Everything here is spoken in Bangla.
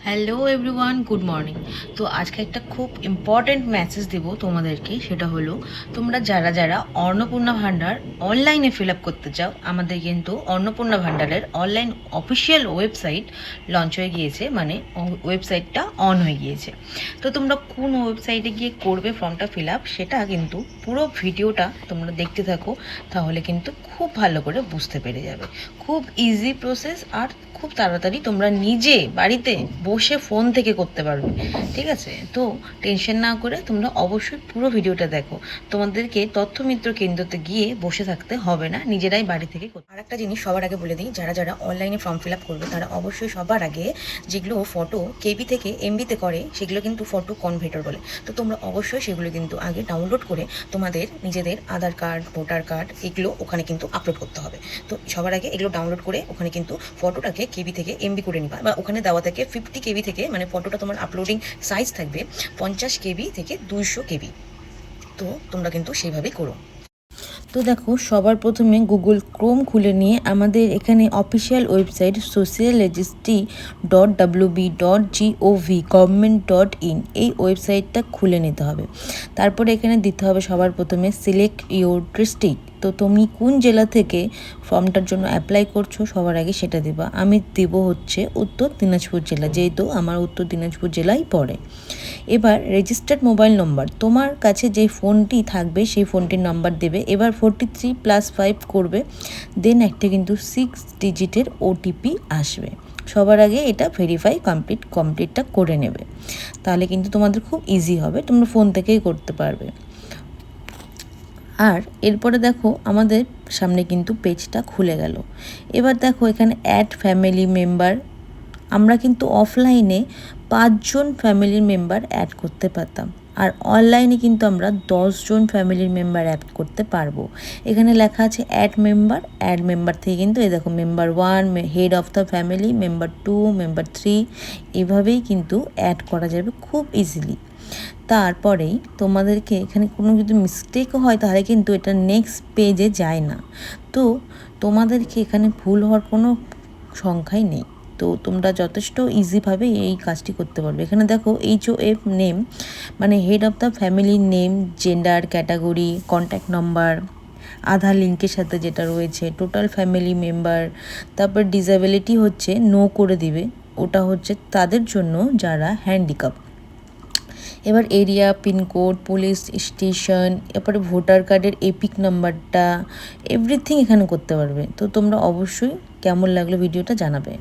Hello everyone, good morning. তো আজকে একটা খুব ইম্পর্ট্যান্ট মেসেজ দেবো তোমাদেরকে। সেটা হলো, তোমরা যারা যারা অন্নপূর্ণা ভাণ্ডার অনলাইনে ফিল আপ করতে চাও, আমাদের কিন্তু অন্নপূর্ণা ভাণ্ডারের অনলাইন অফিসিয়াল ওয়েবসাইট লঞ্চ হয়ে গিয়েছে, মানে ওয়েবসাইটটা অন হয়ে গিয়েছে। তো তোমরা কোন ওয়েবসাইটে গিয়ে করবে ফর্মটা ফিল আপ, সেটা কিন্তু পুরো ভিডিওটা তোমরা দেখতে থাকো, তাহলে কিন্তু খুব ভালো করে বুঝতে পেরে যাবে। খুব ইজি প্রসেস, আর খুব তাড়াতাড়ি তোমরা নিজে বাড়িতে বসে ফোন থেকে করতে পারবে। ঠিক আছে? তো টেনশন না করে তোমরা অবশ্যই পুরো ভিডিওটা দেখো। তোমাদেরকে তথ্য মিত্র কেন্দ্রতে গিয়ে বসে থাকতে হবে না, নিজেরাই বাড়ি থেকে করতে। আর একটা জিনিস সবার আগে বলে দিই, যারা যারা অনলাইনে ফর্ম ফিল আপ করবে তারা অবশ্যই সবার আগে যেগুলো ফটো কেবি থেকে এমবিতে করে, সেগুলো কিন্তু ফটো কনভার্টার বলে। তো তোমরা অবশ্যই সেগুলো কিন্তু আগে ডাউনলোড করে তোমাদের নিজেদের আধার কার্ড, ভোটার কার্ড, এগুলো ওখানে কিন্তু আপলোড করতে হবে। তো সবার আগে এগুলো ডাউনলোড করে ওখানে কিন্তু ফটোটাকে কেবি থেকে এমবি করে নিবা, বা ওখানে দেওয়া থাকে 50 কেবি থেকে, মানে ফটোটা তোমার আপলোডিং সাইজ থাকবে 50 কেবি থেকে 200 কেবি। তো তোমরা কিন্তু সেইভাবেই করো। তো দেখো, সবার প্রথমে গুগল ক্রোম খুলে নিয়ে আমাদের এখানে অফিসিয়াল ওয়েবসাইট socialregistry.wb.gov government.in এই ওয়েবসাইটটা খুলে নিতে হবে। তারপরে এখানে দিতে হবে সবার প্রথমে সিলেক্ট ইউর ডিস্ট্রিক্ট। তো তুমি কোন জেলা থেকে ফর্মটার জন্য অ্যাপ্লাই করছো, সবার আগে সেটা দিবা। আমি দেব হচ্ছে উত্তর দিনাজপুর জেলা, যেহেতু আমার উত্তর দিনাজপুর জেলাই পড়ে। এবার রেজিস্টার্ড মোবাইল নম্বর, তোমার কাছে যে ফোনটি থাকবে সেই ফোনটির নাম্বার দেবে। এবার 43+5 করবে, দেন একটা কিন্তু 6 ডিজিটের ওটিপি আসবে। সবার আগে এটা ভেরিফাই কমপ্লিটটা করে নেবে, তাহলে কিন্তু তোমাদের খুব ইজি হবে, তোমরা ফোন থেকেই করতে পারবে। আর এরপরে দেখো, আমাদের সামনে কিন্তু পেজটা খুলে গেল। এবার দেখো এখানে অ্যাড ফ্যামিলি মেম্বার, আমরা কিন্তু অফলাইনে 5 জন ফ্যামিলির মেম্বার অ্যাড করতে পারতাম, আর অনলাইনে কিন্তু আমরা 10 জন ফ্যামিলির মেম্বার অ্যাড করতে পারবো। এখানে লেখা আছে অ্যাড মেম্বার থেকে কিন্তু এই দেখো member 1, head of the family, member 2, member 3, এভাবেই কিন্তু অ্যাড করা যাবে খুব ইজিলি। তারপরেই তোমাদেরকে এখানে কোনো যদি মিস্টেকও হয় তাহলে কিন্তু এটা নেক্সট পেজে যায় না। তো তোমাদেরকে এখানে ভুল হওয়ার কোনো সংখ্যাই নেই। তো তোমরা যথেষ্ট ইজিভাবে এই কাজটি করতে পারবে। এখানে দেখো HOF নেম, মানে হেড অফ দ্য ফ্যামিলির name, gender, category, contact number, Aadhaar লিঙ্কের সাথে যেটা রয়েছে, টোটাল ফ্যামিলি মেম্বার। তারপর ডিসেবিলিটি হচ্ছে নো করে দিবে, ওটা হচ্ছে তাদের জন্য যারা হ্যান্ডিক্যাপ। এবার এরিয়া, পিনকোড, পুলিশ স্টেশন, এরপরে ভোটার কার্ডের এপিক নাম্বারটা, এভরিথিং এখানে করতে পারবে। তো তোমরা অবশ্যই কেমন লাগলো ভিডিওটা জানাবে।